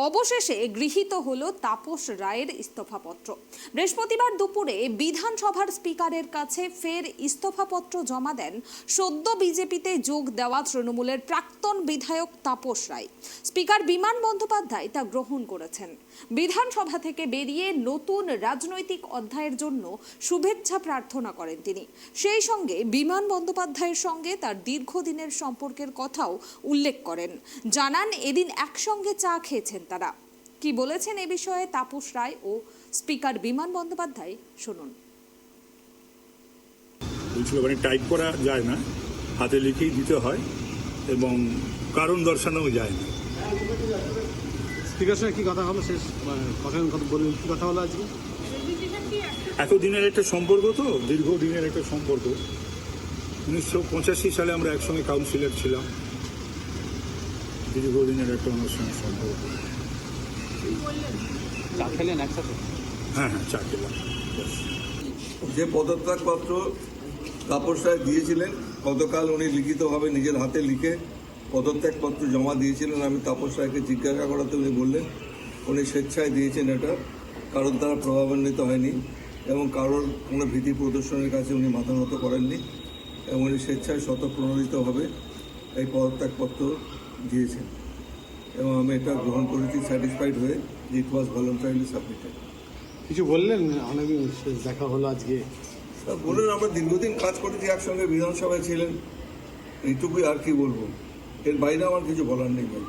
অবশেষে গৃহীত হলো তাপস রায়ের ইস্তফাপত্র। বৃহস্পতিবার দুপুরে বিধানসভার স্পিকারের কাছে ফের ইস্তফাপত্র জমা দেন সদ্য বিজেপিতে যোগ দেওয়া তৃণমূলের প্রাক্তন বিধায়ক তাপস রায়। স্পিকার বিমান বন্দ্যোপাধ্যায় তা গ্রহণ করেছেন। বিধানসভা থেকে বেরিয়ে নতুন রাজনৈতিক অধ্যায়ের জন্য শুভেচ্ছা প্রার্থনা করেন তিনি। সেই সঙ্গে বিমান বন্দ্যোপাধ্যায়ের সঙ্গে তার দীর্ঘদিনের সম্পর্কের কথাও উল্লেখ করেন। জানান এদিন একসঙ্গে চা খেয়েছেন তারা। কি বলেছেন এ বিষয়ে তাপস রায় ও স্পিকার বিমান বন্দ্যোপাধ্যায় শুনুন। মানে টাইপ করা যায় না, হাতে লিখেই দিতে হয় এবং কারণ দর্শানোও যায় না। স্পিকার সঙ্গে কি কথা হলো? শেষ কথা বললেন, কি কথা হলো আজকে? এতদিনের একটা সম্পর্ক, তো দীর্ঘদিনের একটা সম্পর্ক। 1985 সালে আমরা একসঙ্গে কাউন্সিলর ছিলাম। দীর্ঘদিনের একটা আমার সঙ্গে সম্পর্ক। চা খেলেন একসাথে? হ্যাঁ, চা খেলাম। যে পদত্যাগপত্র তাপস রায় দিয়েছিলেন, গতকাল উনি লিখিতভাবে নিজের হাতে লিখে পদত্যাগপত্র জমা দিয়েছিলেন। আমি তাপস রায়কে জিজ্ঞাসা করাতে উনি বললেন উনি স্বেচ্ছায় দিয়েছেন, এটা কারোর দ্বারা প্রভাবান্বিত হয়নি এবং কারোর কোনো ভীতি প্রদর্শনের কাছে উনি মাথা নত করেননি এবং উনি স্বেচ্ছায় স্বতঃপ্রণোদিতভাবে এই পদত্যাগপত্র দিয়েছেন এবং আমি এটা গ্রহণ করেছি স্যাটিসফাইড হয়ে যে ইট ওয়াজ ভলান্টারিলি সাবমিটেড। কিছু বললেন? অনেক দেখা হলো আজকে। বললেন আমরা দীর্ঘদিন কাজ করেছি একসঙ্গে, বিধানসভায় ছিলেন, এইটুকুই আর কি বলবো। এর বাইরে আমার কিছু বলার নেই ভাই।